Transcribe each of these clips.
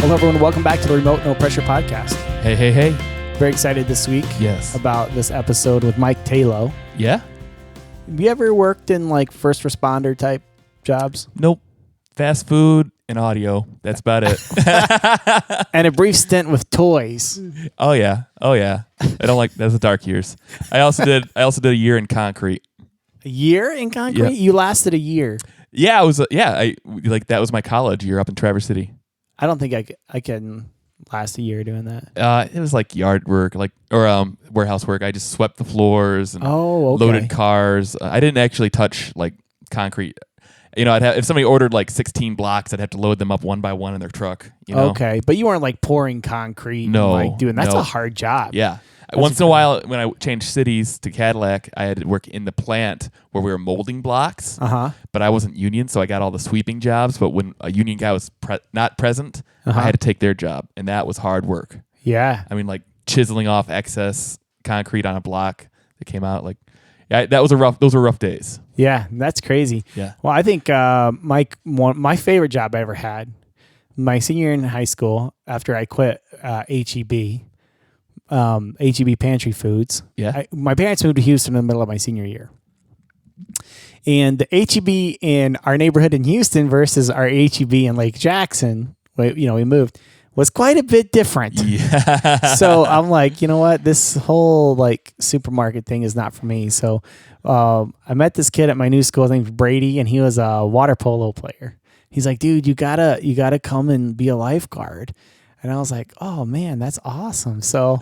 Hello, everyone. Welcome back to the Remote No Pressure Podcast. Hey, hey, hey. Very excited this week. Yes. About this episode with Mike Tayloe. Yeah? Have you ever worked in like first responder type jobs? Nope. Fast food and audio. That's about it. And a brief stint with toys. Oh yeah. I don't like that's the dark years. I also did a year in concrete. A year in concrete? Yep. You lasted a year. Yeah, that was my college year up in Traverse City. I don't think I can last a year doing that. It was like yard work, or warehouse work. I just swept the floors and loaded cars. I didn't actually touch like concrete. You know, if somebody ordered like 16 blocks, I'd have to load them up one by one in their truck. You know? Okay, but you weren't like pouring concrete. No, and, like doing that's a hard job. Yeah. Once in a while, when I changed cities to Cadillac, I had to work in the plant where we were molding blocks. But I wasn't union, so I got all the sweeping jobs. But when a union guy was not present, I had to take their job, and that was hard work. Yeah. I mean, like chiseling off excess concrete on a block that came out. Like, yeah, those were rough days. Yeah, that's crazy. Yeah. Well, I think my favorite job I ever had, my senior year in high school, after I quit HEB. HEB Pantry Foods. Yeah. My parents moved to Houston in the middle of my senior year. And the HEB in our neighborhood in Houston versus our HEB in Lake Jackson, we moved, was quite a bit different. Yeah. So I'm like, you know what? This whole like supermarket thing is not for me. So I met this kid at my new school named Brady, and he was a water polo player. He's like, dude, you gotta come and be a lifeguard. And I was like, oh, man, that's awesome. So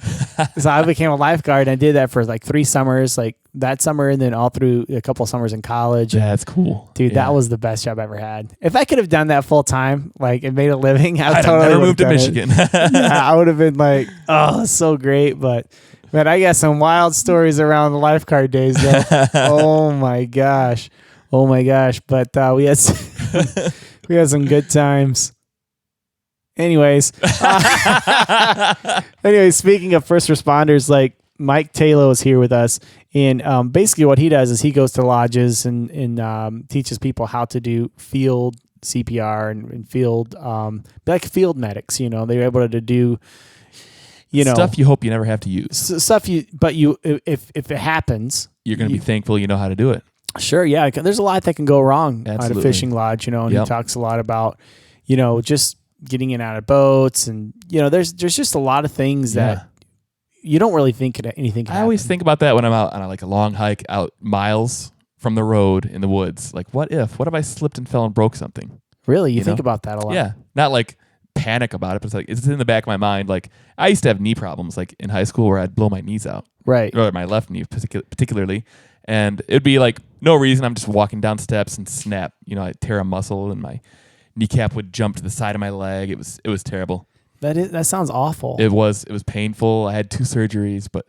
I became a lifeguard, and I did that for like 3 summers, like that summer and then all through a couple of summers in college. Yeah, that's cool. Dude, that was the best job I ever had. If I could have done that full time, like, and made a living, I'd have never moved to Michigan. Yeah, I would have been like, oh, so great. But, man, I got some wild stories around the lifeguard days, though. Oh, my gosh. But we had some good times. Anyways, speaking of first responders, like Mike Tayloe is here with us, and basically what he does is he goes to lodges and teaches people how to do field CPR and field like field medics. You know, they're able to do stuff you hope you never have to use. If it happens, you're going to be thankful you know how to do it. Sure, yeah. There's a lot that can go wrong Absolutely. at a fishing lodge. And he talks a lot about just getting in and out of boats, and there's just a lot of things that you don't really think anything can happen. I always think about that when I'm out on a long hike out miles from the road in the woods. Like, what if I slipped and fell and broke something? Really? You think about that a lot? Yeah. Not like panic about it, but it's in the back of my mind. Like, I used to have knee problems like in high school where I'd blow my knees out. Right. Or my left knee particularly. And it'd be like no reason. I'm just walking down steps and snap. I'd tear a muscle and my kneecap would jump to the side of my leg. It was terrible. That sounds awful. It was painful. I had 2 surgeries, but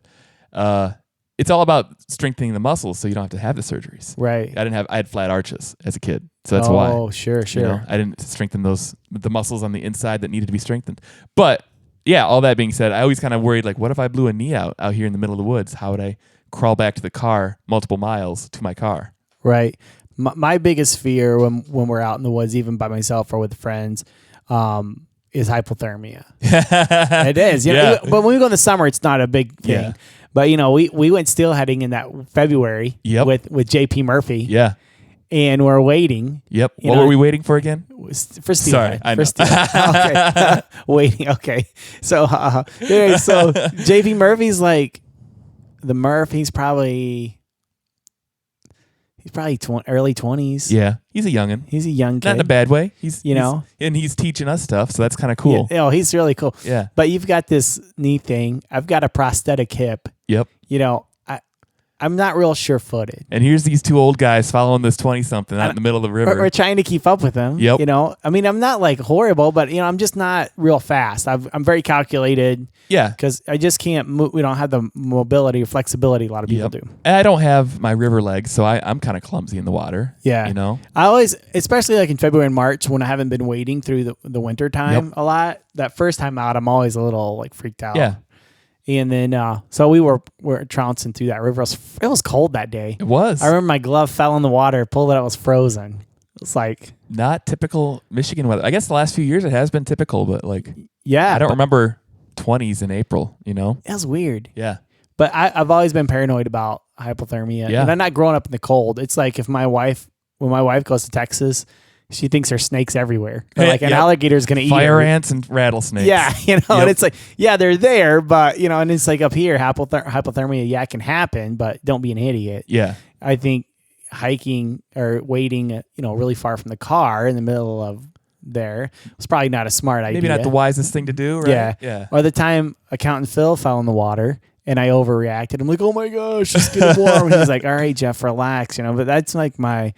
it's all about strengthening the muscles so you don't have to have the surgeries. Right. I had flat arches as a kid, so that's why. Oh, sure. I didn't strengthen the muscles on the inside that needed to be strengthened. But yeah, all that being said, I always kind of worried, like, what if I blew a knee out here in the middle of the woods? How would I crawl back to the car multiple miles to my car? Right. My biggest fear when we're out in the woods, even by myself or with friends, is hypothermia. It is. But when we go in the summer, it's not a big thing. Yeah. But we went steelheading in that February with JP Murphy. Yeah. And we're waiting. Yep. What were we waiting for again? For steelhead. Sorry, I know. Okay. Waiting. Okay. So JP Murphy's like the Murphy's probably early 20s. Yeah, he's a youngin. He's a young kid. Not in a bad way. He's teaching us stuff, so that's kind of cool. Yeah, he's really cool. Yeah. But you've got this knee thing. I've got a prosthetic hip. Yep. I'm not real sure-footed. And here's these 2 old guys following this 20-something out in the middle of the river. We're trying to keep up with them. Yep. I mean, I'm not like horrible, but I'm just not real fast. I'm very calculated. Yeah. Because I just can't move. We don't have the mobility or flexibility a lot of people do. And I don't have my river legs, so I'm kind of clumsy in the water. Yeah. I always, especially like in February and March when I haven't been wading through the winter time a lot, that first time out, I'm always a little like freaked out. Yeah. And then, so we were trouncing through that river. It was cold that day. It was. I remember my glove fell in the water, pulled it out, it was frozen. It's like not typical Michigan weather. I guess the last few years it has been typical, but like, yeah, I don't remember 20s in April, you know? That's weird. Yeah. But I've always been paranoid about hypothermia. Yeah. And I'm not growing up in the cold. It's like when my wife goes to Texas, she thinks there's snakes everywhere. Like an alligator is going to eat fire ants and rattlesnakes. Yeah, and it's like, yeah, they're there, but and it's like up here, hypothermia, yeah, it can happen, but don't be an idiot. Yeah. I think hiking or waiting, really far from the car in the middle of there was probably not a smart idea. Maybe not the wisest thing to do, right? Yeah. Yeah. Or the time Accountant Phil fell in the water and I overreacted. I'm like, oh my gosh, it's getting warm. He's like, all right, Jeff, relax, but that's like I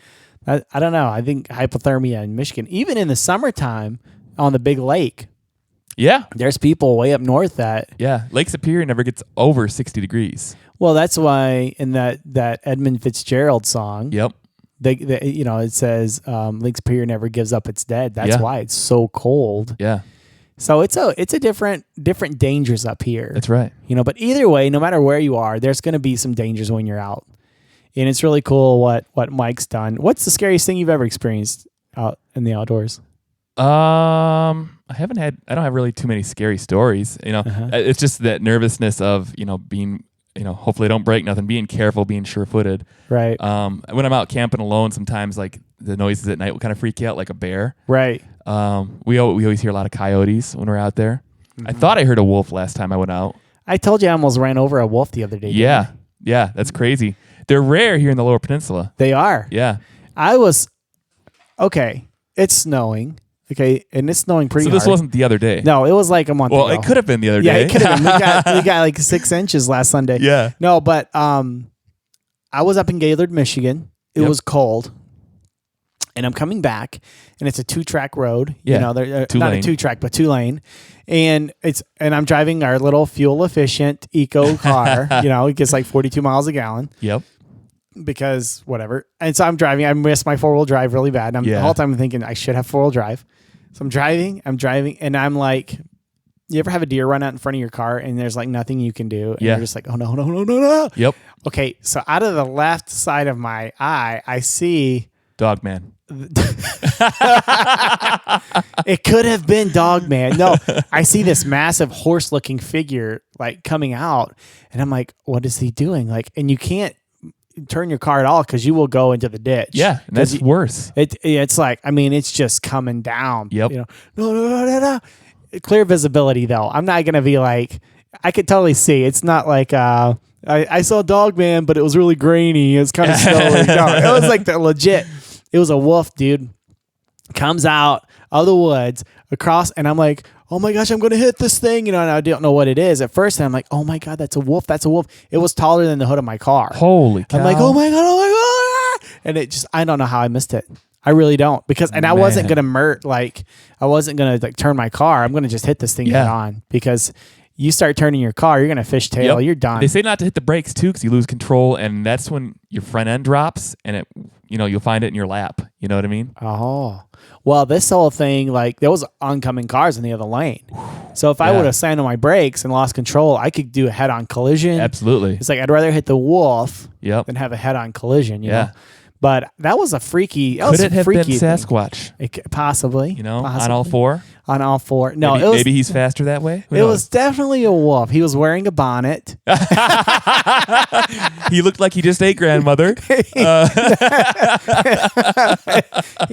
don't know. I think hypothermia in Michigan, even in the summertime on the big lake. Yeah. There's people way up north that. Yeah. Lake Superior never gets over 60 degrees. Well, that's why in that Edmund Fitzgerald song. Yep. It says Lake Superior never gives up its dead. That's why it's so cold. Yeah. So it's a different dangers up here. That's right. But either way, no matter where you are, there's going to be some dangers when you're out. And it's really cool what Mike's done. What's the scariest thing you've ever experienced out in the outdoors? I don't have really too many scary stories. It's just that nervousness of, being, hopefully I don't break nothing, being careful, being sure-footed. Right. When I'm out camping alone, sometimes like the noises at night will kind of freak you out, like a bear. Right. We always hear a lot of coyotes when we're out there. Mm-hmm. I thought I heard a wolf last time I went out. I told you I almost ran over a wolf the other day. Yeah. Yeah. That's crazy. They're rare here in the Lower Peninsula. They are. Yeah. Okay. It's snowing. Okay, and it's snowing pretty hard. So this wasn't the other day? No, it was like a month ago. Well, it could have been the other day. Yeah, it could have been. We got like 6 inches last Sunday. Yeah. No, but I was up in Gaylord, Michigan. It was cold. And I'm coming back, and it's a 2-track road. Yeah. Not a 2-track, but 2-lane. And I'm driving our little fuel-efficient eco car. It gets like 42 miles a gallon. Yep. Because whatever. And so I'm driving. I missed my 4-wheel drive really bad. And the whole time I'm thinking I should have 4-wheel drive. So I'm driving, and I'm like, you ever have a deer run out in front of your car and there's like nothing you can do? And you're just like, oh no. Yep. Okay, so out of the left side of my eye, I see Dogman. It could have been Dogman. No, I see this massive horse-looking figure like coming out, and I'm like, what is he doing? Like, and you can't turn your car at all because you will go into the ditch. Yeah, that's worse. It's like, it's just coming down. Yep. No. Clear visibility though. I'm not gonna be like, I could totally see. It's not like I saw Dogman, but it was really grainy. It's kind of snowy. No, it was like the legit. It was a wolf, dude. Comes out of the woods across, and I'm like, oh my gosh, I'm going to hit this thing. And I don't know what it is at first. And I'm like, oh my God, that's a wolf. That's a wolf. It was taller than the hood of my car. Holy cow. I'm like, oh my God. And I don't know how I missed it. I really don't. And I wasn't going to I wasn't going to turn my car. I'm going to just hit this thing head on, because you start turning your car, you're going to fishtail. You're done. They say not to hit the brakes too, because you lose control, and that's when your front end drops, and you'll find it in your lap. You know what I mean? Oh, well, this whole thing, there was oncoming cars in the other lane. So if I would have slammed on my brakes and lost control, I could do a head-on collision. Absolutely. It's like I'd rather hit the wolf than have a head-on collision. You know? But that was a freaky. Could it have been Sasquatch? Possibly. Possibly. On all four? On all four. No, maybe he's faster that way. It was definitely a wolf. He was wearing a bonnet. He looked like he just ate grandmother. He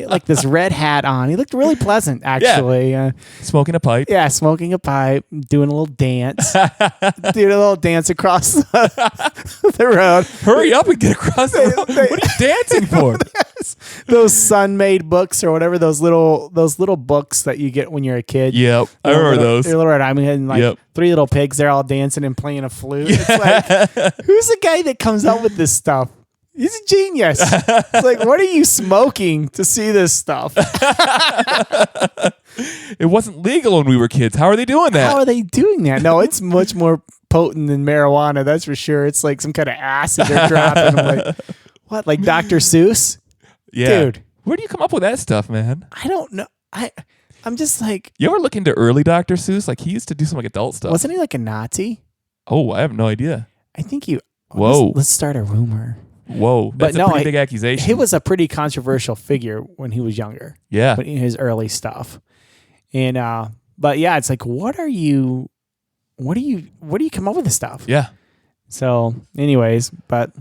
had like this red hat on. He looked really pleasant, actually. Smoking a pipe. Yeah, smoking a pipe, doing a little dance. Doing a little dance across the road. Hurry up and get across the road. What are you dancing for? Those Sun-Made books or whatever, those little books that you get when you're a kid. Yep, I remember those. Little Red Riding Hood and like 3 little pigs. They're all dancing and playing a flute. It's like, who's the guy that comes up with this stuff? He's a genius. It's like, what are you smoking to see this stuff? It wasn't legal when we were kids. How are they doing that? How are they doing that? No, it's much more potent than marijuana. That's for sure. It's like some kind of acid they're dropping. I'm like, what? Like Dr. Seuss? Yeah. Dude. Where do you come up with that stuff, man? I don't know. I'm just like... You ever look into early Dr. Seuss? Like, he used to do some like adult stuff. Wasn't he like a Nazi? Oh, I have no idea. I think you... Whoa. Let's start a rumor. Whoa, But that's a pretty big accusation. He was a pretty controversial figure when he was younger. Yeah. But in his early stuff. And but yeah, it's like, what do you come up with this stuff? Yeah. So anyways, but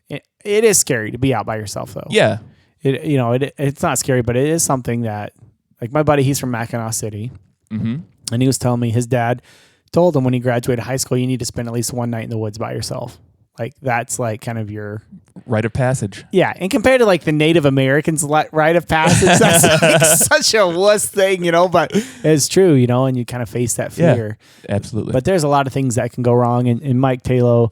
it is scary to be out by yourself though. Yeah. It's not scary, but it is something that, like, my buddy, he's from Mackinac City. Mm-hmm. And he was telling me his dad told him when he graduated high school, you need to spend at least one night in the woods by yourself. Like, that's like kind of your rite of passage. Yeah. And compared to like the Native Americans' rite of passage, that's like such a wuss thing, but it's true, and you kind of face that fear. Yeah, absolutely. But there's a lot of things that can go wrong. And Mike Tayloe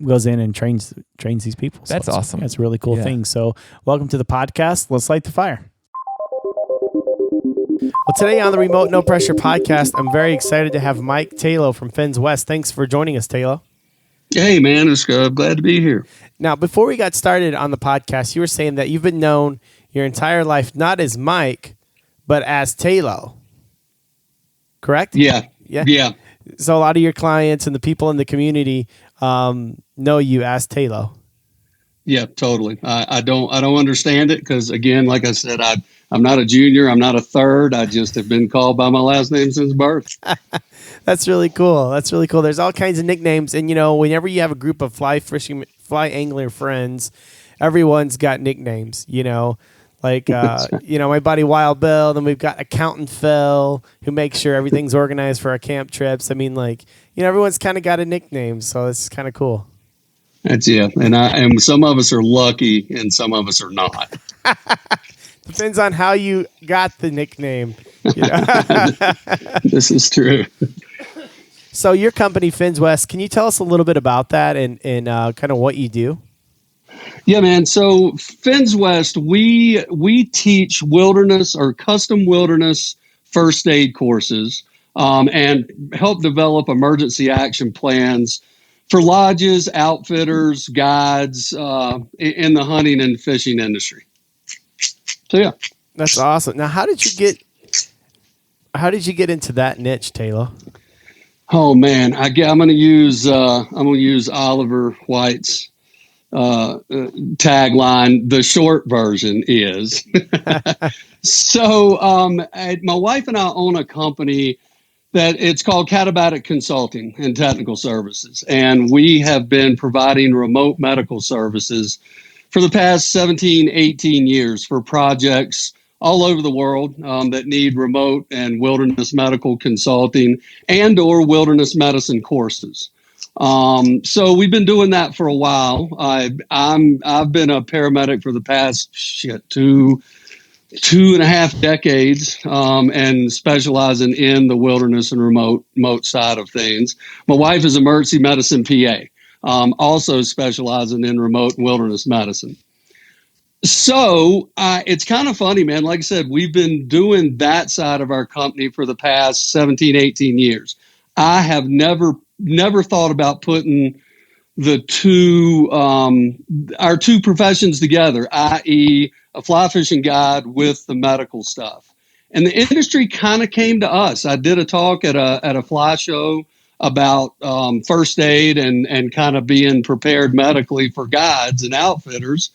goes in and trains these people. So that's awesome. That's a really cool thing. So welcome to the podcast. Let's light the fire. Well, today on the Remote No Pressure podcast, I'm very excited to have Mike Tayloe from Fins West. Thanks for joining us, Tayloe. Hey, man, it's glad to be here. Now, before we got started on the podcast, you were saying that you've been known your entire life not as Mike, but as Tayloe. Correct? Yeah. So a lot of your clients and the people in the community know you as Tayloe. Yeah, totally. I don't understand it because, again, like I said, I'm not a junior. I'm not a third. I just have been called by my last name since birth. That's really cool. There's all kinds of nicknames. And, whenever you have a group of fly angler friends, everyone's got nicknames, like, my buddy Wild Bill. Then we've got Accountant Phil, who makes sure everything's organized for our camp trips. I mean, like, everyone's kind of got a nickname. So it's kind of cool. That's and some of us are lucky and some of us are not. Depends on how you got the nickname. This is true. So your company, Fins West, can you tell us a little bit about that and kind of what you do? Yeah, man. So Fins West, we teach wilderness or custom wilderness first aid courses and help develop emergency action plans for lodges, outfitters, guides in the hunting and fishing industry. So yeah, that's awesome. Now, how did you get into that niche, Tayloe? Oh man, I'm going to use Oliver White's tagline. The short version is so. My wife and I own a company that it's called Katabatic Consulting and Technical Services, and we have been providing remote medical services for the past 17, 18 years for projects all over the world that need remote and wilderness medical consulting and or wilderness medicine courses. So we've been doing that for a while. I've been a paramedic for the past 2.5 decades and specializing in the wilderness and remote side of things. My wife is emergency medicine PA, also specializing in remote wilderness medicine. So it's kind of funny, man. Like I said, we've been doing that side of our company for the past 17, 18 years. I have never thought about putting our two professions together, i.e. a fly fishing guide with the medical stuff. And the industry kind of came to us. I did a talk at a fly show about first aid and kind of being prepared medically for guides and outfitters.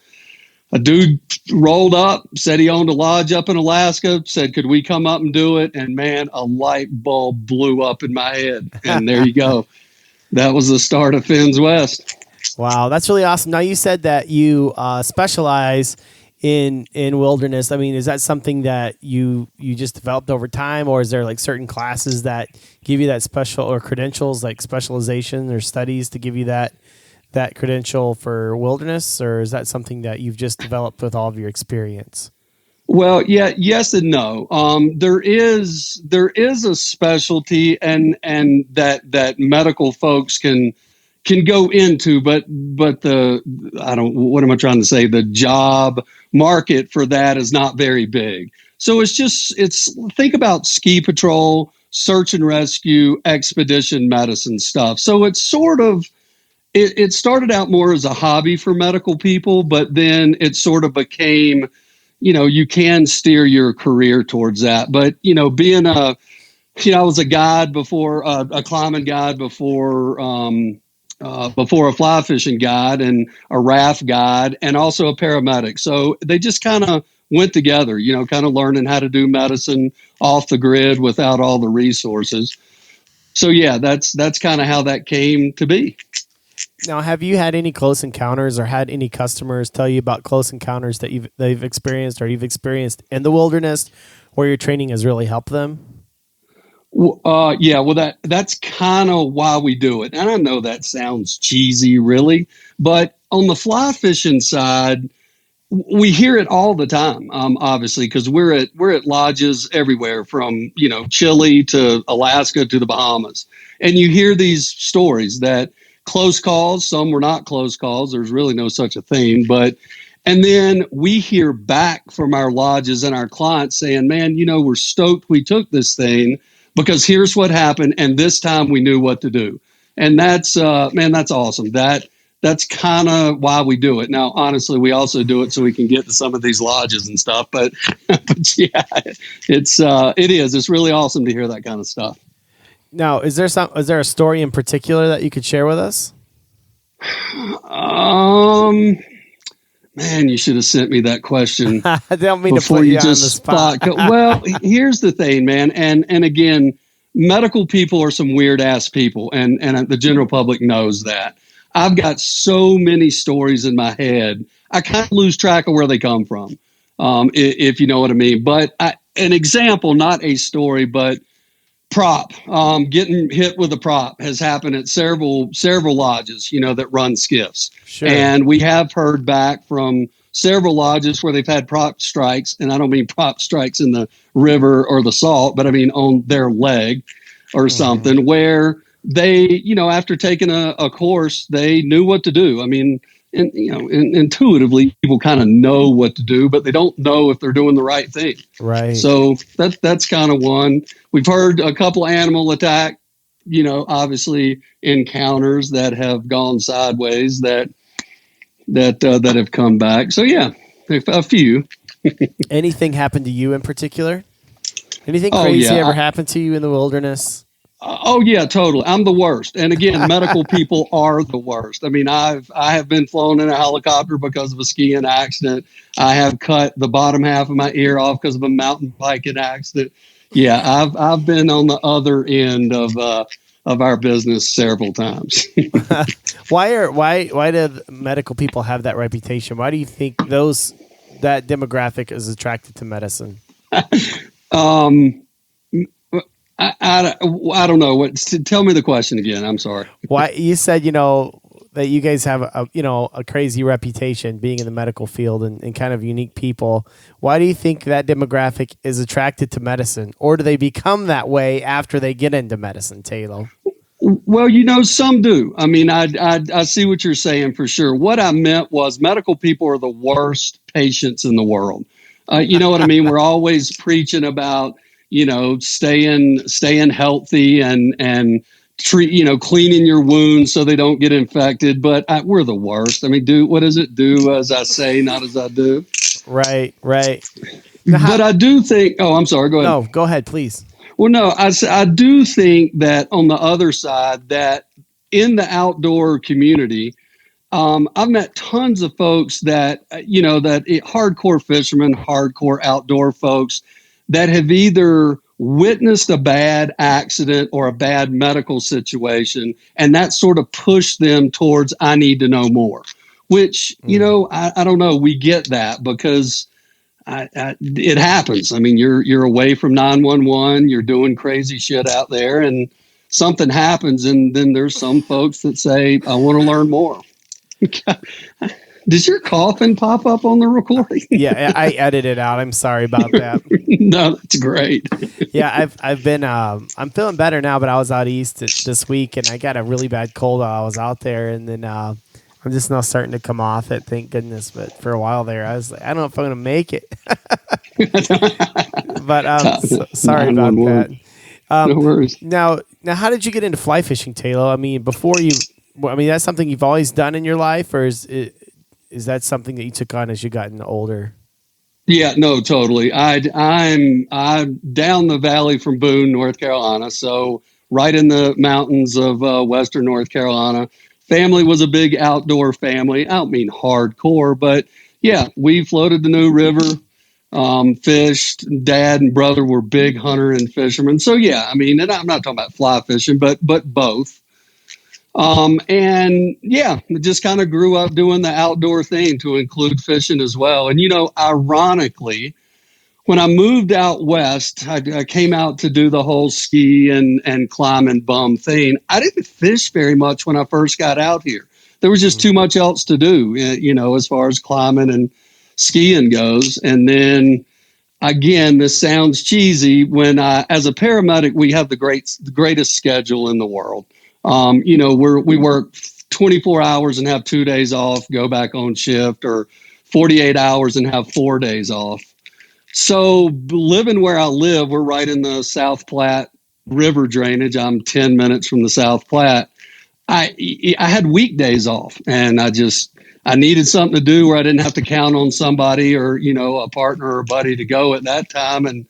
A dude rolled up, said he owned a lodge up in Alaska, said, could we come up and do it? And man, a light bulb blew up in my head. And there you go. That was the start of Fins West. Wow, that's really awesome. Now, you said that you specialize in wilderness. I mean, is that something that you just developed over time, or is there like certain classes that give you that special, or credentials like specialization or studies to give you that credential for wilderness, or is that something that you've just developed with all of your experience? Well, yeah, yes and no. There is a specialty and that medical folks can go into, but what am I trying to say? The job market for that is not very big. So it's think about ski patrol, search and rescue, expedition medicine stuff. So it's sort of, it started out more as a hobby for medical people, but then it sort of became, you can steer your career towards that. But, I was a guide before, a climbing guide before before a fly fishing guide and a raft guide and also a paramedic. So they just kind of went together, kind of learning how to do medicine off the grid without all the resources. So yeah, that's kind of how that came to be. Now, have you had any close encounters or had any customers tell you about close encounters that they've experienced or you've experienced in the wilderness where your training has really helped them? Yeah, well, that's kind of why we do it. And I know that sounds cheesy, really, but on the fly fishing side, we hear it all the time, obviously, because we're at lodges everywhere from, Chile to Alaska to the Bahamas. And you hear these stories that close calls, some were not close calls. There's really no such a thing. And then we hear back from our lodges and our clients saying, man, we're stoked we took this thing because here's what happened. And this time we knew what to do. And that's awesome. That's kind of why we do it. Now, honestly, we also do it so we can get to some of these lodges and stuff. But yeah, it's really awesome to hear that kind of stuff. Now, is there a story in particular that you could share with us? Man, you should have sent me that question. I don't mean to put you on the spot. Well, here's the thing, man. And again, medical people are some weird ass people, and the general public knows that. I've got so many stories in my head. I kind of lose track of where they come from, if you know what I mean. But an example, not a story, but prop, getting hit with a prop has happened at several lodges, that run skiffs. Sure. And we have heard back from several lodges where they've had prop strikes. And I don't mean prop strikes in the river or the salt, but I mean on their leg or something where they, after taking a course, they knew what to do. I mean, intuitively, people kind of know what to do, but they don't know if they're doing the right thing. Right. So that's kind of one. We've heard a couple animal attack, obviously encounters that have gone sideways that have come back. So yeah, a few. Anything happened to you in particular? Anything crazy ever happened to you in the wilderness? Oh yeah, totally. I'm the worst. And again, medical people are the worst. I mean, I have been flown in a helicopter because of a skiing accident. I have cut the bottom half of my ear off because of a mountain biking accident. Yeah, I've been on the other end of our business several times. Why do medical people have that reputation? Why do you think that demographic is attracted to medicine? I don't know. Tell me the question again. I'm sorry. Why you said that you guys have a crazy reputation being in the medical field and kind of unique people. Why do you think that demographic is attracted to medicine, or do they become that way after they get into medicine, Tayloe? Well, some do. I mean, I see what you're saying for sure. What I meant was medical people are the worst patients in the world. You know what I mean? We're always preaching about staying healthy and treat, cleaning your wounds so they don't get infected. But we're the worst. I mean, what does it do as I say, not as I do? Right. But I do think, I'm sorry, go ahead. No, go ahead, please. Well, no, I do think that on the other side, that in the outdoor community, I've met tons of folks that, hardcore fishermen, hardcore outdoor folks that have either witnessed a bad accident or a bad medical situation, and that sort of pushed them towards, I need to know more, which, I don't know. We get that because it happens. I mean, you're away from 911, you're doing crazy shit out there, and something happens, and then there's some folks that say, I want to learn more. Does your coughing pop up on the recording? Yeah, I edited it out. I'm sorry about that. No, that's great. Yeah, I've been I'm feeling better now, but I was out east this week and I got a really bad cold while I was out there, and then I'm just now starting to come off it, thank goodness. But for a while there, I was like, I don't know if I'm going to make it. But sorry about that. No worries. Now, how did you get into fly fishing, Tayloe? I mean, that's something you've always done in your life, or is that something that you took on as you gotten older? Yeah, no, totally. I'm down the valley from Boone, North Carolina, so right in the mountains of western North Carolina. family was a big outdoor family. I don't mean hardcore, but yeah, we floated the New River, fished. Dad and brother were big hunter and fishermen. So yeah, I mean, and I'm not talking about fly fishing, but both. And yeah, just kind of grew up doing the outdoor thing to include fishing as well. And, ironically, when I moved out west, I came out to do the whole ski and climb and bum thing. I didn't fish very much when I first got out here. There was just too much else to do, as far as climbing and skiing goes. And then again, this sounds cheesy. As a paramedic, we have the greatest schedule in the world. We work 24 hours and have 2 days off, go back on shift, or 48 hours and have 4 days off. So living where I live, we're right in the South Platte River drainage. I'm 10 minutes from the South Platte. I had weekdays off, and I needed something to do where I didn't have to count on somebody or, a partner or a buddy to go at that time. And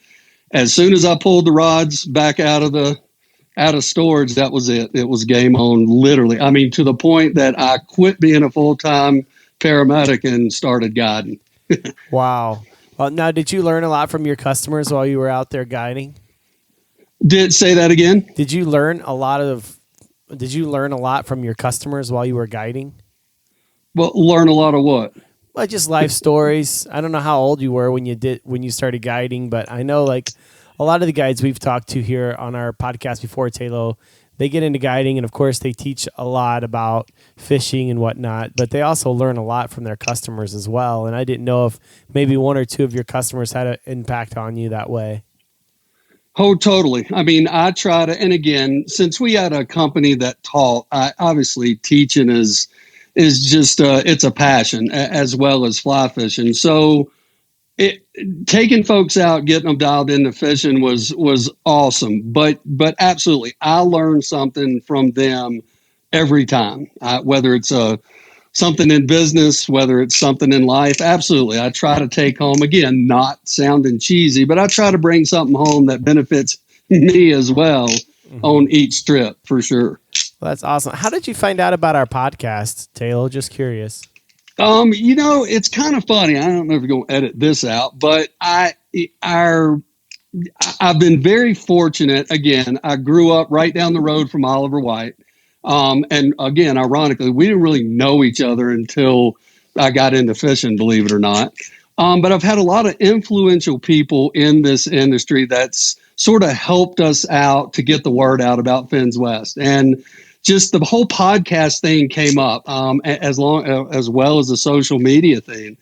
as soon as I pulled the rods back out of storage, that was it. It was game on, literally. I mean, to the point that I quit being a full-time paramedic and started guiding. Wow. Now, did you learn a lot from your customers while you were out there guiding? Say that again? Did you learn a lot from your customers while you were guiding? Well, learn a lot of what? Well, just life stories. I don't know how old you were when you started guiding, but I know like a lot of the guides we've talked to here on our podcast before, Tayloe, they get into guiding, and of course they teach a lot about fishing and whatnot, but they also learn a lot from their customers as well. And I didn't know if maybe one or two of your customers had an impact on you that way. Oh, totally. I mean, I try to, and again, since we had a company that taught, obviously teaching is just, it's a passion as well as fly fishing. So taking folks out, getting them dialed into fishing was awesome. But absolutely, I learned something from them every time, whether it's something in business, whether it's something in life. Absolutely. I try to take home, again, not sounding cheesy, but I try to bring something home that benefits me as well on each trip, for sure. Well, that's awesome. How did you find out about our podcast, Tayloe? Just curious. It's kind of funny. I don't know if you're going to edit this out, but I've been very fortunate. Again, I grew up right down the road from Oliver White. And again, ironically, we didn't really know each other until I got into fishing, believe it or not. But I've had a lot of influential people in this industry that's sort of helped us out to get the word out about Fins West. And just the whole podcast thing came up, as well as the social media thing.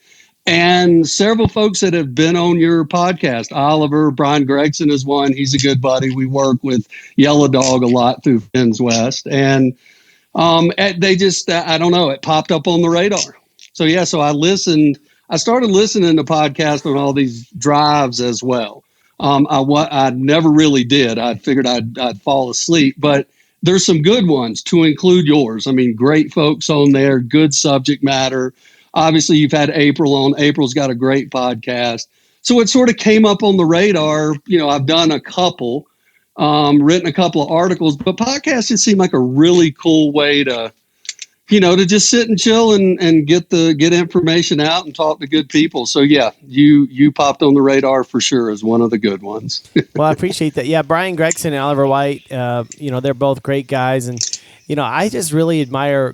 And several folks that have been on your podcast, Oliver, Brian Gregson is one. He's a good buddy. We work with Yellow Dog a lot through Fins West. And they just, I don't know, it popped up on the radar. So, yeah, so I started listening to podcasts on all these drives as well. I never really did. I figured I'd fall asleep, but there's some good ones to include yours. I mean, great folks on there, good subject matter. Obviously, you've had April on. April's got a great podcast. So it sort of came up on the radar. I've done a couple, written a couple of articles, but podcasts just seem like a really cool way to just sit and chill and get information out and talk to good people. So yeah, you popped on the radar for sure as one of the good ones. Well, I appreciate that. Yeah, Brian Gregson and Oliver White, they're both great guys. And, I just really admire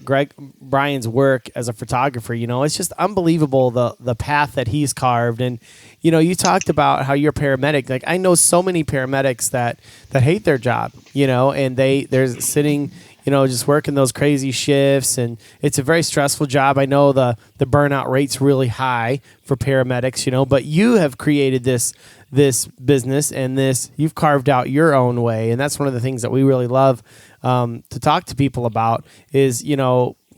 Brian's work as a photographer. It's just unbelievable the path that he's carved. And, you talked about how you're a paramedic. Like, I know so many paramedics that hate their job, and they're sitting, just working those crazy shifts, and it's a very stressful job. I know the burnout rate's really high for paramedics, but you have created this business, and you've carved out your own way. And that's one of the things that we really love to talk to people about is,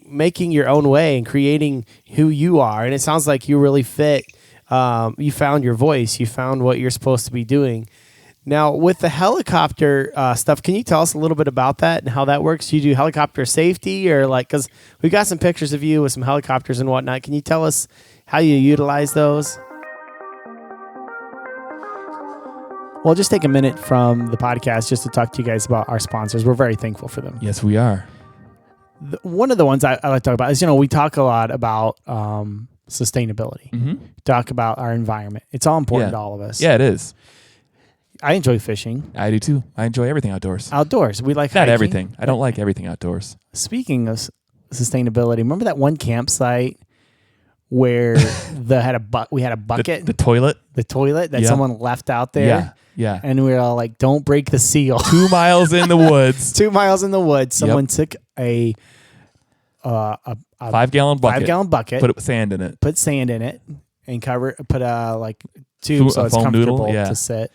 making your own way and creating who you are. And it sounds like you really fit. You found your voice. You found what you're supposed to be doing. Now, with the helicopter stuff, can you tell us a little bit about that and how that works? Do you do helicopter safety or because we got some pictures of you with some helicopters and whatnot. Can you tell us how you utilize those? Well, just take a minute from the podcast just to talk to you guys about our sponsors. We're very thankful for them. Yes, we are. one of the ones I like to talk about is, we talk a lot about sustainability. Talk about our environment. It's all important to all of us. Yeah, it is. I enjoy fishing. I do too. I enjoy everything outdoors. We like Not hiking. everything. I don't like everything outdoors. Speaking of sustainability, remember that one campsite where we had a bucket, the toilet that someone left out there? Yeah. And we were all like, don't break the seal. 2 miles in the woods. 2 miles in the woods. Someone took a 5-gallon bucket. 5-gallon bucket. Put sand in it. Put sand in it and put a tube so it's comfortable to sit.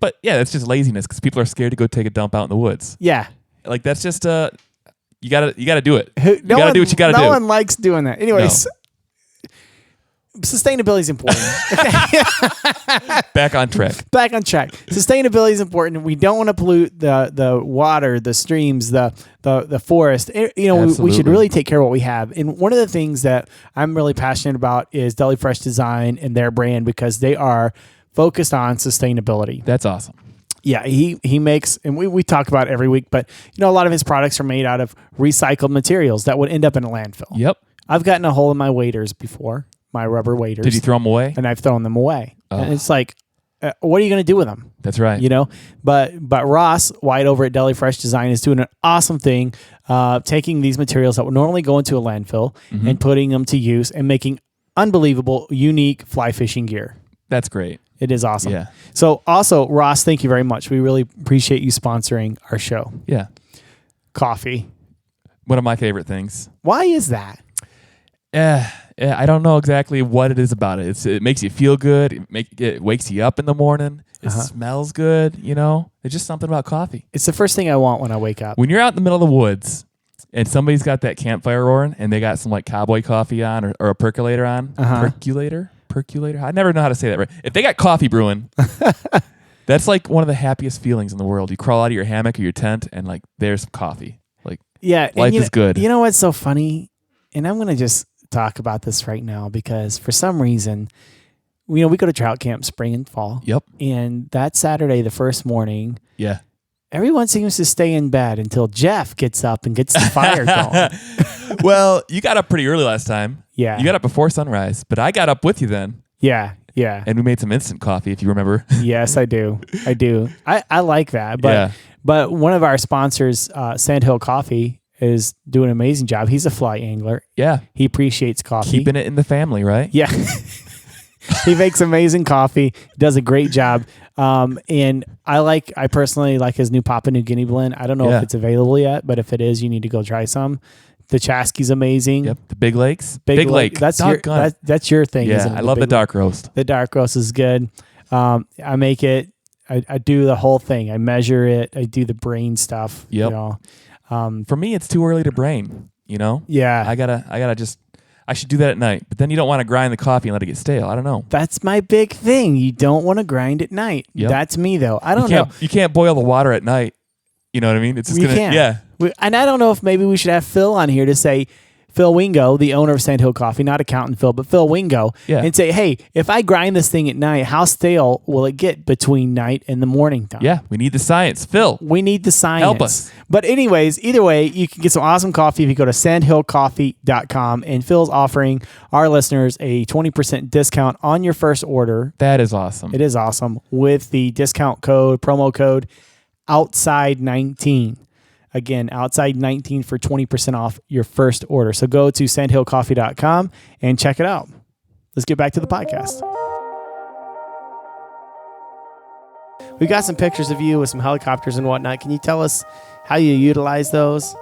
But yeah, that's just laziness because people are scared to go take a dump out in the woods. Yeah. Like that's just you gotta do it. You gotta do what you gotta do. No one likes doing that. Anyways, sustainability is important. Back on track. Sustainability is important. We don't want to pollute the water, the streams, the forest. We should really take care of what we have. And one of the things that I'm really passionate about is Deli Fresh Design and their brand, because they are focused on sustainability. That's awesome. Yeah, he makes, and we talk about it every week, but a lot of his products are made out of recycled materials that would end up in a landfill. Yep. I've gotten a hole in my waders before, my rubber waders. Did you throw them away? And I've thrown them away. Oh. And it's like, what are you going to do with them? That's right. But Ross White over at Deli Fresh Design is doing an awesome thing, taking these materials that would normally go into a landfill and putting them to use and making unbelievable, unique fly fishing gear. That's great. It is awesome. Yeah. So also, Ross, thank you very much. We really appreciate you sponsoring our show. Yeah. Coffee. One of my favorite things. Why is that? I don't know exactly what it is about it. It makes you feel good. It wakes you up in the morning. It smells good. It's just something about coffee. It's the first thing I want when I wake up. When you're out in the middle of the woods and somebody's got that campfire roaring and they got some like cowboy coffee on or a percolator on, percolator. I never know how to say that right. If they got coffee brewing, that's like one of the happiest feelings in the world. You crawl out of your hammock or your tent and like there's some coffee. Like life is good. You know what's so funny? And I'm going to just talk about this right now because for some reason, we go to trout camp spring and fall. Yep. And that Saturday, the first morning, yeah, everyone seems to stay in bed until Jeff gets up and gets the fire going. Well, you got up pretty early last time. Yeah. You got up before sunrise, but I got up with you then. Yeah. And we made some instant coffee, if you remember. Yes, I do. I like that. But one of our sponsors, Sandhill Coffee, is doing an amazing job. He's a fly angler. Yeah. He appreciates coffee. Keeping it in the family, right? Yeah. He makes amazing coffee, does a great job. And I personally like his new Papua New Guinea blend. I don't know if it's available yet, but if it is, you need to go try some. The Chasky's amazing. Yep. The Big Lakes. Big Lake. That's your thing. Yeah. Isn't it? I love the dark roast. The dark roast is good. I make it. I do the whole thing. I measure it. I do the brain stuff. Yep. For me, it's too early to brain. Yeah. I should do that at night. But then you don't want to grind the coffee and let it get stale. I don't know. That's my big thing. You don't want to grind at night. Yep. That's me though. I don't know. You can't boil the water at night. You know what I mean? It's just And I don't know if maybe we should have Phil on here to say, Phil Wingo, the owner of Sandhill Coffee, not accountant Phil, but Phil Wingo, and say, hey, if I grind this thing at night, how stale will it get between night and the morning time? Yeah, we need the science. Phil. We need the science. Help us. But anyways, either way, you can get some awesome coffee if you go to sandhillcoffee.com, and Phil's offering our listeners a 20% discount on your first order. That is awesome. It is awesome with the promo code OUTSIDE19. Again, outside 19 for 20% off your first order. So go to sandhillcoffee.com and check it out. Let's get back to the podcast. We got some pictures of you with some helicopters and whatnot. Can you tell us how you utilize those?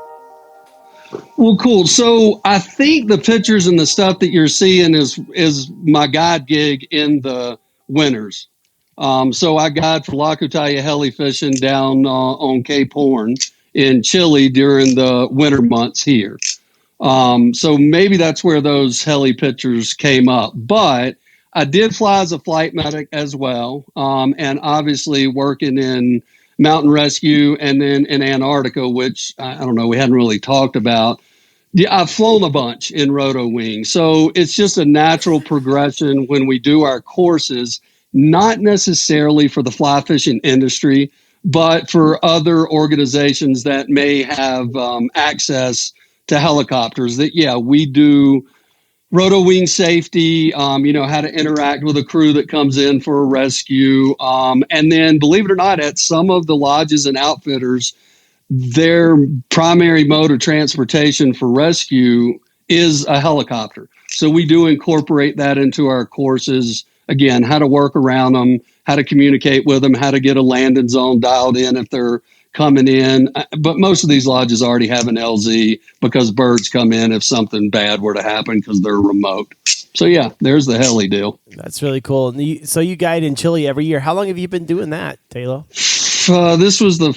Well, cool. So I think the pictures and the stuff that you're seeing is my guide gig in the winters. So I guide for Lakutaia Heli Fishing down on Cape Horn in Chile during the winter months here. So maybe that's where those heli pictures came up. But I did fly as a flight medic as well, and obviously working in mountain rescue and then in Antarctica, which I don't know, we hadn't really talked about. Yeah, I've flown a bunch in roto wing. So it's just a natural progression when we do our courses, not necessarily for the fly fishing industry, but for other organizations that may have access to helicopters, that, yeah, we do roto wing safety, how to interact with a crew that comes in for a rescue. And then, believe it or not, at some of the lodges and outfitters, their primary mode of transportation for rescue is a helicopter. So we do incorporate that into our courses. Again, how to work around them, how to communicate with them, how to get a landing zone dialed in if they're coming in. But most of these lodges already have an LZ because birds come in if something bad were to happen because they're remote. So yeah, there's the heli deal. That's really cool. So you guide in Chile every year. How long have you been doing that, Tayloe? This was the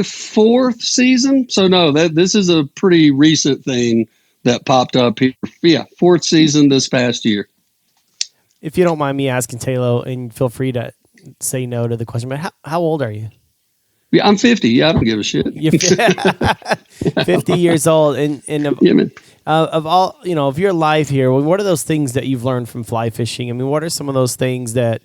fourth season. So no, this is a pretty recent thing that popped up here. Yeah, fourth season this past year. If you don't mind me asking, Tayloe, and feel free to say no to the question, but how old are you? Yeah, I'm 50. Yeah, I don't give a shit. You're 50 years old, and yeah, man. Of all, of your life here, what are those things that you've learned from fly fishing? I mean, what are some of those things that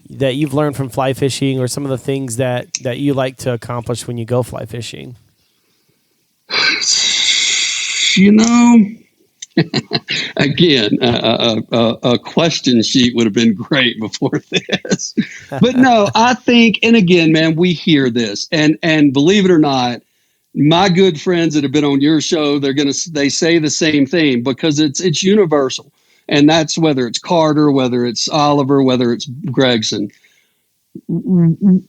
you've learned from fly fishing, or some of the things that you like to accomplish when you go fly fishing? Again, a question sheet would have been great before this. But no, I think, and again, man, we hear this, and believe it or not, my good friends that have been on your show, they say the same thing because it's universal. And that's whether it's Carter, whether it's Oliver, whether it's Gregson.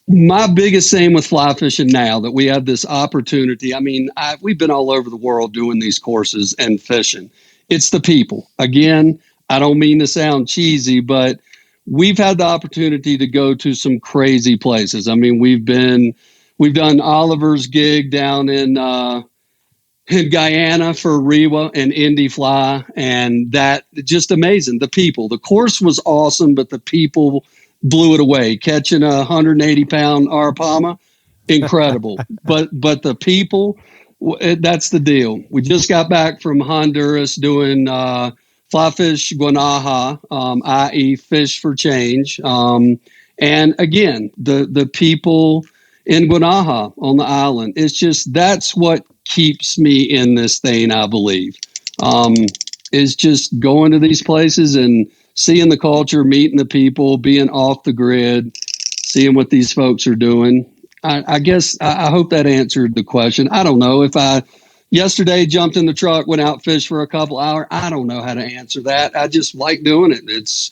My biggest aim with fly fishing now that we have this opportunity, I mean, we've been all over the world doing these courses and fishing. It's the people. Again, I don't mean to sound cheesy, but we've had the opportunity to go to some crazy places. I mean, we've done Oliver's gig down in Guyana for Rewa and Indy Fly, and that just amazing. The people, the course was awesome, but the people blew it away. Catching a 180-pound arapama, incredible. but the people, that's the deal. We just got back from Honduras doing fly fish guanaja, i.e. fish for change. And again, the people in Guanaja on the island, it's just, that's what keeps me in this thing, I believe, is just going to these places and seeing the culture, meeting the people, being off the grid, seeing what these folks are doing. I guess I hope that answered the question. I don't know if yesterday jumped in the truck, went out fish for a couple hours. I don't know how to answer that. I just like doing it. It's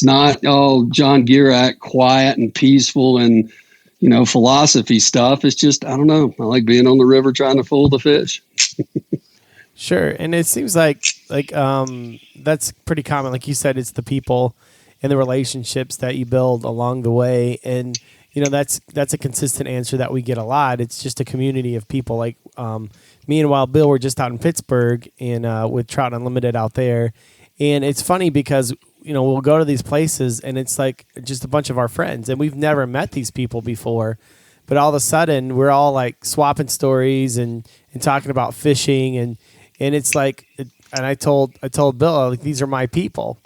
not all John Gierak quiet and peaceful and, philosophy stuff. It's just, I don't know. I like being on the river trying to fool the fish. Sure. And it seems like that's pretty common. Like you said, it's the people and the relationships that you build along the way. And, that's a consistent answer that we get a lot. It's just a community of people. Like me and Wild Bill were just out in Pittsburgh and with Trout Unlimited out there. And it's funny because, we'll go to these places and it's like just a bunch of our friends and we've never met these people before. But all of a sudden we're all like swapping stories and talking about fishing and it's like, and I told Bill, like, these are my people,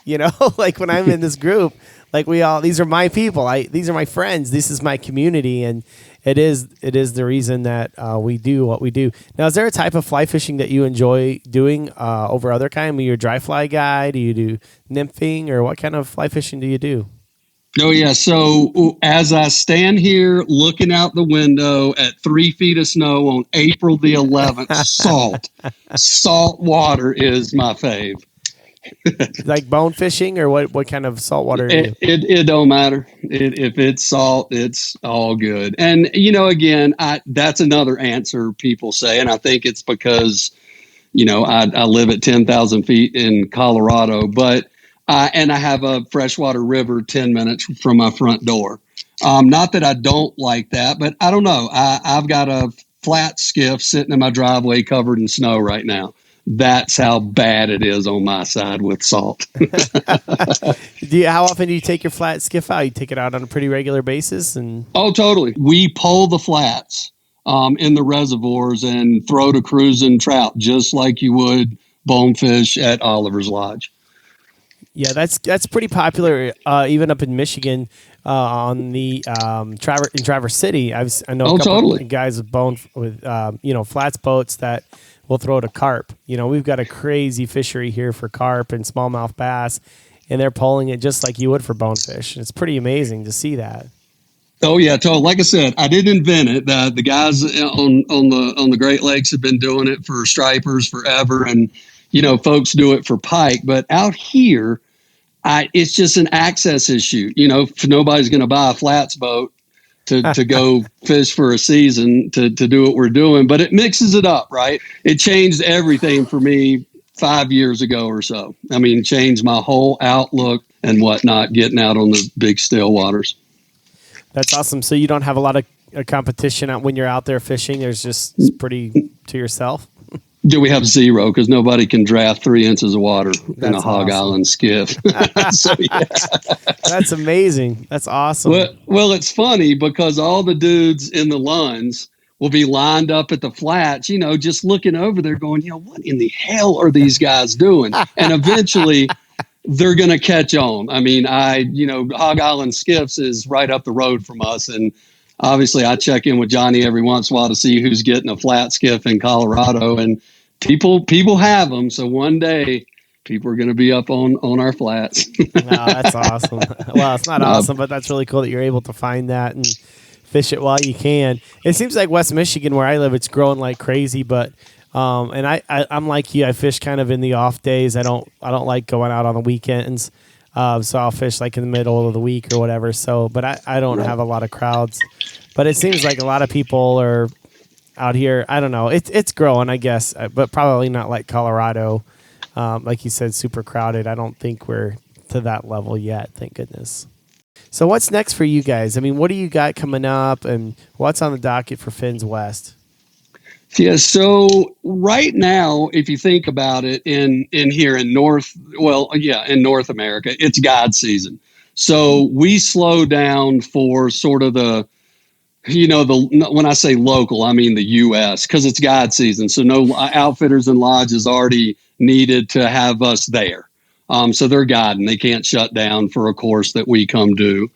like when I'm in this group, like these are my people. These are my friends. This is my community. And it is the reason that we do what we do. Now, is there a type of fly fishing that you enjoy doing over other kind? Are you a dry fly guy? Do you do nymphing, or what kind of fly fishing do you do? Oh, yeah. So as I stand here looking out the window at 3 feet of snow on April the 11th, salt water is my fave. Like bone fishing, or what kind of salt water? It don't matter. If it's salt, it's all good. And, again, that's another answer people say. And I think it's because, I live at 10,000 feet in Colorado, but and I have a freshwater river 10 minutes from my front door. Not that I don't like that, but I don't know. I've got a flat skiff sitting in my driveway covered in snow right now. That's how bad it is on my side with salt. How often do you take your flat skiff out? You take it out on a pretty regular basis? Oh, totally. We pull the flats in the reservoirs and throw to cruising trout, just like you would bonefish at Oliver's Lodge. Yeah, that's pretty popular, even up in Michigan, on the in Traverse City. I know a couple of guys with flats boats that we'll throw to carp. We've got a crazy fishery here for carp and smallmouth bass, and they're pulling it just like you would for bonefish. It's pretty amazing to see that. Oh yeah, like I said, I didn't invent it. The guys on the Great Lakes have been doing it for stripers forever, and folks do it for pike. But out here, it's just an access issue. Nobody's going to buy a flats boat to go fish for a season to do what we're doing. But it mixes it up, right? It changed everything for me 5 years ago or so. I mean, changed my whole outlook and whatnot, getting out on the big still waters. That's awesome. So you don't have a lot of competition when you're out there fishing. There's just it's pretty to yourself. Do we have zero? Because nobody can draft 3 inches of water in a Hog awesome. Island skiff. So, yeah. That's amazing. That's awesome. Well, it's funny because all the dudes in the Lunds will be lined up at the flats, just looking over there going, what in the hell are these guys doing? And eventually they're going to catch on. I mean, Hog Island Skiffs is right up the road from us. And obviously I check in with Johnny every once in a while to see who's getting a flat skiff in Colorado, and people have them. So one day people are going to be up on our flats. Wow, that's awesome. Well, it's not awesome, but that's really cool that you're able to find that and fish it while you can. It seems like West Michigan, where I live, it's growing like crazy, but and I'm like you. I fish kind of in the off days. I don't like going out on the weekends. So I'll fish like in the middle of the week or whatever. So, but I don't have a lot of crowds. But it seems like a lot of people are out here. I don't know. It's growing, I guess, but probably not like Colorado. Like you said, super crowded. I don't think we're to that level yet. Thank goodness. So what's next for you guys? I mean, what do you got coming up, and what's on the docket for Fins West? Yeah, so right now, if you think about it, in here in North America, it's guide season. So we slow down for sort of when I say local, I mean the U.S., because it's guide season. So no outfitters and lodges already needed to have us there. So they're guiding; they can't shut down for a course that we come do.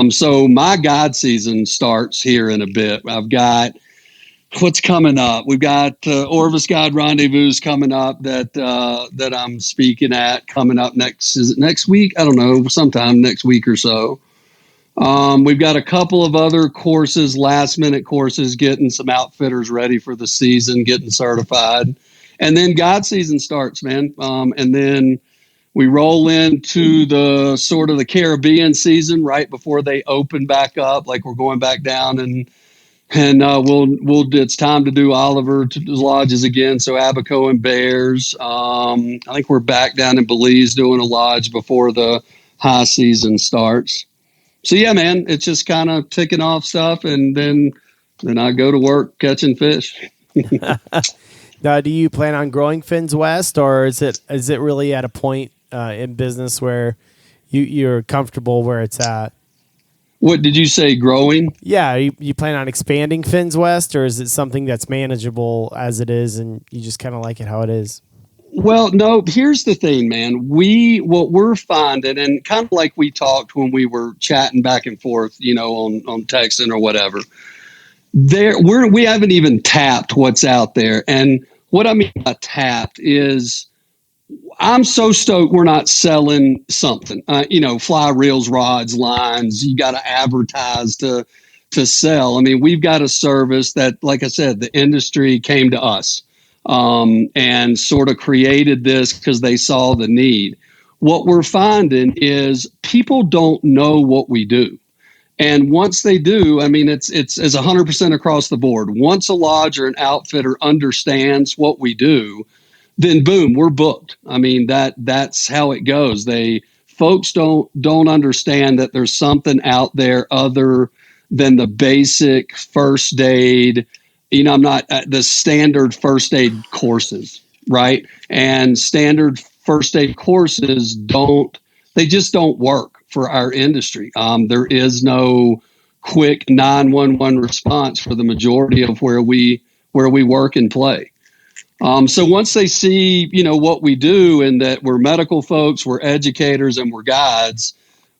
So my guide season starts here in a bit. I've got. What's coming up? We've got Orvis Guide Rendezvous coming up that I'm speaking at coming up next. Is it next week? I don't know. Sometime next week or so. We've got a couple of other courses, last minute courses, getting some outfitters ready for the season, getting certified, and then guide season starts, man. And then we roll into the sort of the Caribbean season right before they open back up. Like we're going back down and it's time to do Oliver lodges again. So Abaco and Bears. I think we're back down in Belize doing a lodge before the high season starts. So yeah, man, it's just kind of ticking off stuff, and then I go to work catching fish. Now, do you plan on growing Fins West, or is it really at a point in business where you're comfortable where it's at? What did you say, growing? Yeah, you plan on expanding Fins West, or is it something that's manageable as it is and you just kind of like it how it is? Well, no, here's the thing, man. What we're finding, and kind of like we talked when we were chatting back and forth, on texting or whatever, we haven't even tapped what's out there. And what I mean by tapped is I'm so stoked we're not selling something, fly reels, rods, lines. You got to advertise to sell. I mean, we've got a service that, like I said, the industry came to us and sort of created this because they saw the need. What we're finding is people don't know what we do. And once they do, I mean, it's 100% across the board. Once a lodge or an outfitter understands what we do, then boom, we're booked. I mean, that's how it goes. Folks don't understand that there's something out there other than the basic first aid. I'm not the standard first aid courses, right? And standard first aid courses just don't work for our industry. There is no quick 911 response for the majority of where we work and play. So once they see, what we do and that we're medical folks, we're educators, and we're guides,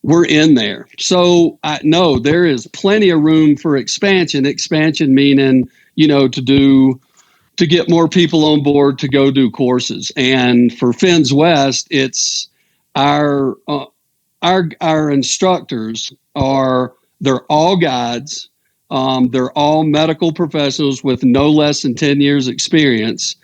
we're in there. So I know there is plenty of room for expansion. Expansion meaning, to do to get more people on board to go do courses. And for Fins West, it's our instructors they're all guides. They're all medical professionals with no less than 10 years experience,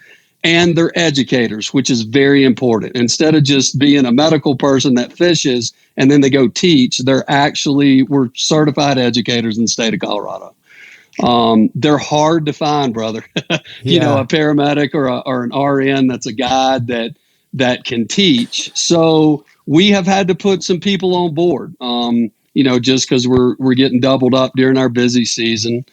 and they're educators, which is very important. Instead of just being a medical person that fishes and then they go teach, we're certified educators in the state of Colorado. They're hard to find, brother. You know, a paramedic or an RN that's a guide that can teach. So we have had to put some people on board, just because we're getting doubled up during our busy season.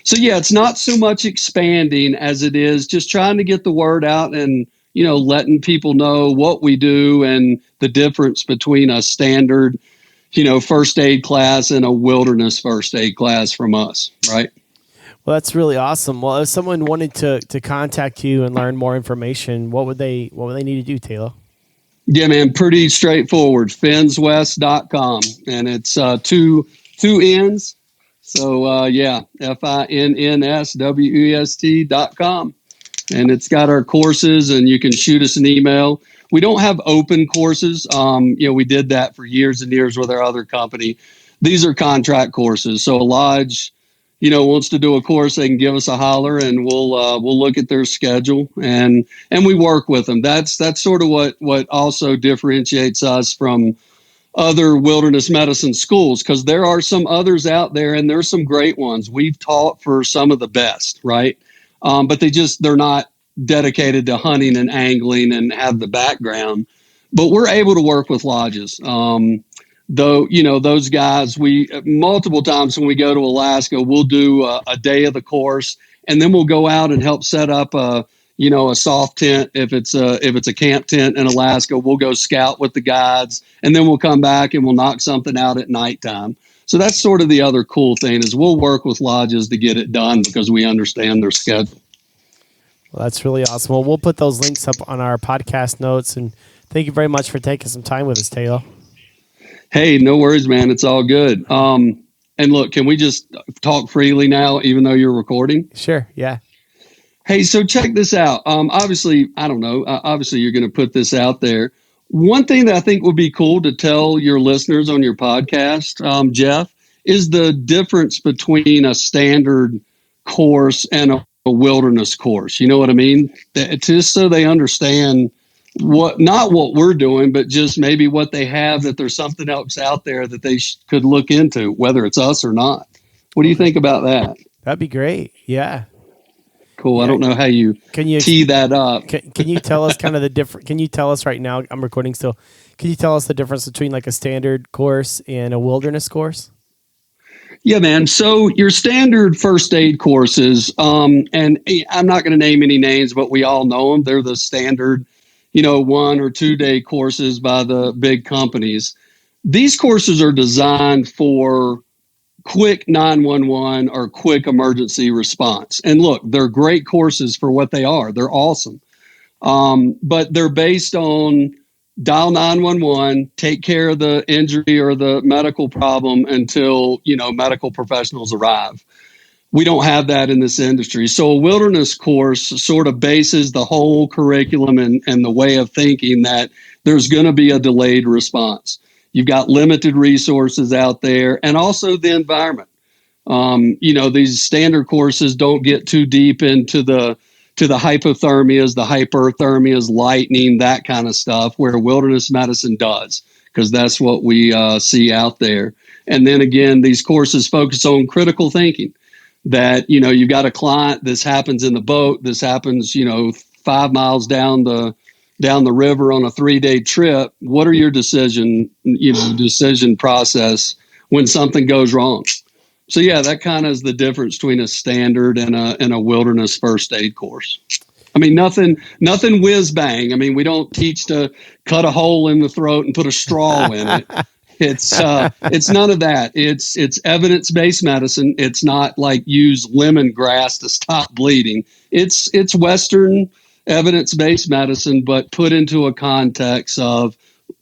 So yeah, it's not so much expanding as it is just trying to get the word out and, letting people know what we do and the difference between a standard, first aid class and a wilderness first aid class from us, right? Well, that's really awesome. Well, if someone wanted to contact you and learn more information, what would they need to do, Tayloe? Yeah, man, pretty straightforward. Finswest.com, and it's two N's. So FINNSWEST.com, and it's got our courses, and you can shoot us an email. We don't have open courses. We did that for years and years with our other company. These are contract courses. So a lodge, wants to do a course, they can give us a holler, and we'll look at their schedule and we work with them. That's sort of what also differentiates us from other wilderness medicine schools, because there are some others out there, and there's some great ones. We've taught for some of the best, right? But they're not dedicated to hunting and angling and have the background. But we're able to work with lodges. Though, those guys, we multiple times when we go to Alaska, we'll do a day of the course, and then we'll go out and help set up a soft tent. If it's a camp tent in Alaska, we'll go scout with the guides, and then we'll come back and we'll knock something out at nighttime. So that's sort of the other cool thing, is we'll work with lodges to get it done because we understand their schedule. Well, that's really awesome. Well, we'll put those links up on our podcast notes, and thank you very much for taking some time with us, Tayloe. Hey, no worries, man. It's all good. And look, can we just talk freely now, even though you're recording? Sure. Yeah. Hey, so check this out. Obviously, I don't know. Obviously, you're going to put this out there. One thing that I think would be cool to tell your listeners on your podcast, Jeff, is the difference between a standard course and a wilderness course. You know what I mean? Just so they understand not what we're doing, but just maybe what they have, that there's something else out there that they could look into, whether it's us or not. What do you think about that? That'd be great. Yeah. Cool. Yeah. I don't know how you tee that up. Can you tell us kind of the different? Can you tell us right now? I'm recording still. Can you tell us the difference between like a standard course and a wilderness course? Yeah, man. So your standard first aid courses, and I'm not going to name any names, but we all know them. They're the standard, 1 or 2 day courses by the big companies. These courses are designed for quick 911 or quick emergency response. And look, they're great courses for what they are. They're awesome. But they're based on dial 911, take care of the injury or the medical problem until, medical professionals arrive. We don't have that in this industry. So a wilderness course sort of bases the whole curriculum and the way of thinking that there's going to be a delayed response. You've got limited resources out there, and also the environment. These standard courses don't get too deep into the hypothermias, the hyperthermias, lightning, that kind of stuff, where wilderness medicine does, because that's what we see out there. And then again, these courses focus on critical thinking. That, you've got a client, this happens in the boat, this happens, 5 miles down the river on a 3-day trip. What are your decision process when something goes wrong? So yeah, that kind of is the difference between a standard and a wilderness first aid course. I mean, nothing whiz bang. I mean, we don't teach to cut a hole in the throat and put a straw in it. It's none of that. It's evidence-based medicine. It's not like use lemongrass to stop bleeding. It's Western evidence-based medicine, but put into a context of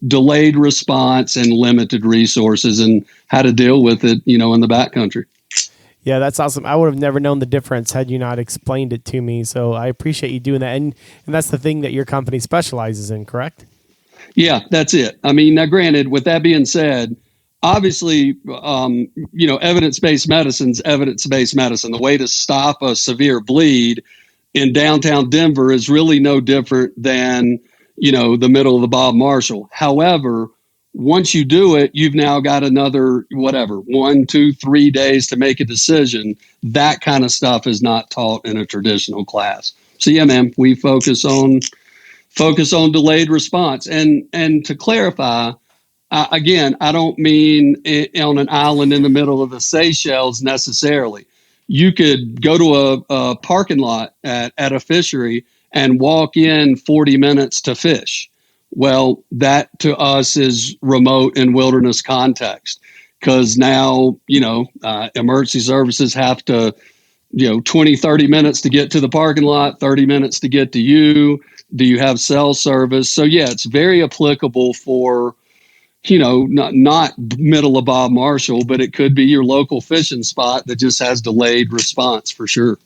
delayed response and limited resources and how to deal with it, in the backcountry. Yeah, that's awesome. I would have never known the difference had you not explained it to me. So I appreciate you doing that. And that's the thing that your company specializes in, correct? Yeah, that's it. I mean, now granted, with that being said, obviously, evidence-based medicine's evidence-based medicine. The way to stop a severe bleed in downtown Denver is really no different than, the middle of the Bob Marshall. However, once you do it, you've now got another, 1, 2, 3 days to make a decision. That kind of stuff is not taught in a traditional class. So yeah, man, we focus on delayed response. And to clarify, again, I don't mean on an island in the middle of the Seychelles necessarily. You could go to a parking lot at a fishery and walk in 40 minutes to fish. Well, that to us is remote and wilderness context, because now, emergency services have to, 20, 30 minutes to get to the parking lot, 30 minutes to get to you. Do you have cell service? So yeah, it's very applicable for, not middle of Bob Marshall, but it could be your local fishing spot that just has delayed response for sure.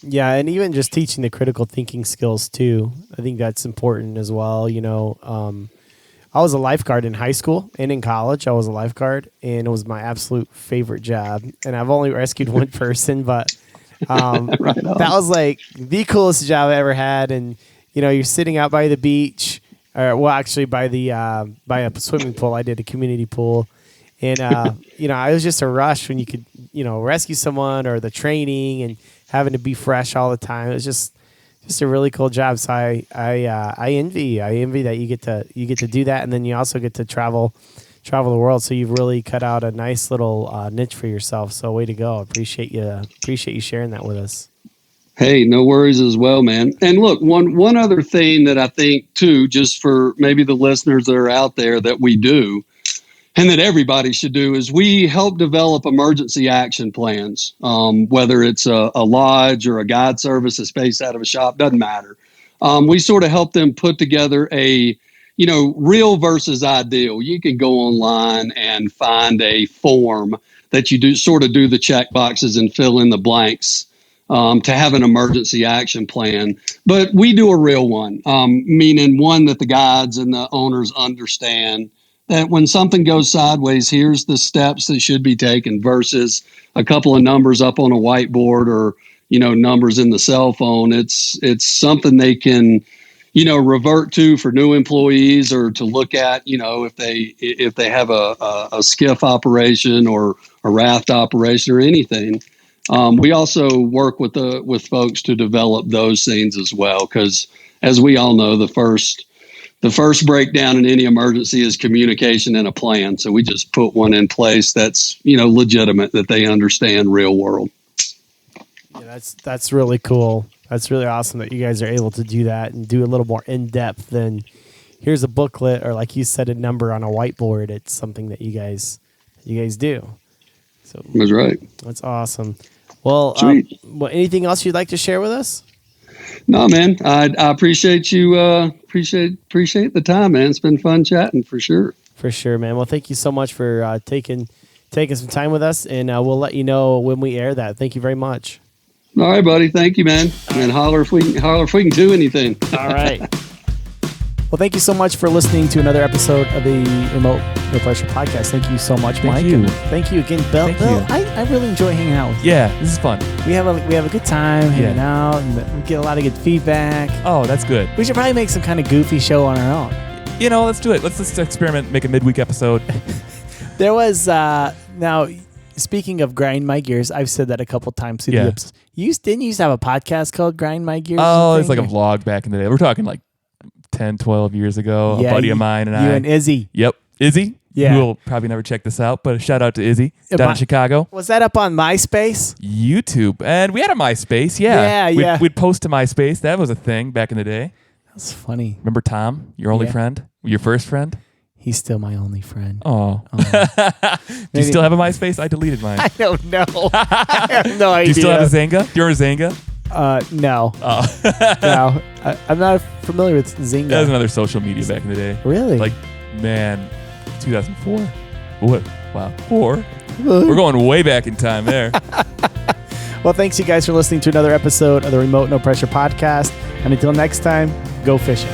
Yeah, and even just teaching the critical thinking skills too. I think that's important as well. I was a lifeguard in high school and in college. I was a lifeguard, and it was my absolute favorite job. And I've only rescued one person, but that was like the coolest job I ever had. And you're sitting out by the beach, actually by a swimming pool. I did a community pool, and it was just a rush when you could rescue someone, or the training and having to be fresh all the time. It was just a really cool job. So I envy that you get to do that, and then you also get to travel the world. So you've really cut out a nice little niche for yourself. So way to go! Appreciate you sharing that with us. Hey, no worries as well, man. And look, one other thing that I think too, just for maybe the listeners that are out there, that we do, and that everybody should do, is we help develop emergency action plans. Whether it's a lodge or a guide service that's based out of a shop, doesn't matter. We sort of help them put together a, real versus ideal. You can go online and find a form that you do the check boxes and fill in the blanks to have an emergency action plan. But we do a real one, meaning one that the guides and the owners understand that when something goes sideways, here's the steps that should be taken, versus a couple of numbers up on a whiteboard, or, numbers in the cell phone. It's something they can, revert to for new employees, or to look at, if they have a skiff operation or a raft operation or anything. We also work with folks to develop those things as well, because as we all know, the first breakdown in any emergency is communication and a plan. So we just put one in place that's, legitimate, that they understand real world. Yeah, that's really cool. That's really awesome that you guys are able to do that and do a little more in depth than here's a booklet, or like you said, a number on a whiteboard. It's something that you guys do. So that's right. That's awesome. Well, anything else you'd like to share with us? No, man, I appreciate you. Appreciate the time, man. It's been fun chatting for sure. For sure, man. Well, thank you so much for taking some time with us, and we'll let you know when we air that. Thank you very much. All right, buddy. Thank you, man. And holler if we can do anything. All right. Well, thank you so much for listening to another episode of the Remote No Pressure Podcast. Thank you so much, Mike. Thank you again, Bill. I really enjoy hanging out with you. Yeah, this is fun. We have a good time hanging out, and we get a lot of good feedback. Oh, that's good. We should probably make some kind of goofy show on our own. Let's do it. Let's just experiment, make a midweek episode. There was, now, speaking of grind my gears, I've said that a couple times. Didn't you used to have a podcast called Grind My Gears? Oh, it's like a vlog back in the day. We're talking like 10, 12 years ago. A buddy of mine and I. You and Izzy. Yep. Izzy. Yeah. Who will probably never check this out, but a shout out to Izzy down in Chicago. Was that up on MySpace? YouTube. And we had a MySpace. Yeah. We'd post to MySpace. That was a thing back in the day. That's funny. Remember Tom, your only friend? Your first friend? He's still my only friend. Oh. Do you still have a MySpace? I deleted mine. I don't know. I have no idea. Do you still have a Zynga? Do you remember Zynga? No. Oh. No. I'm not familiar with Zynga. That was another social media back in the day. Really? Like, man, 2004. What? Wow. 4? We're going way back in time there. Well, thanks you guys for listening to another episode of the Remote No Pressure Podcast. And until next time, go fishing.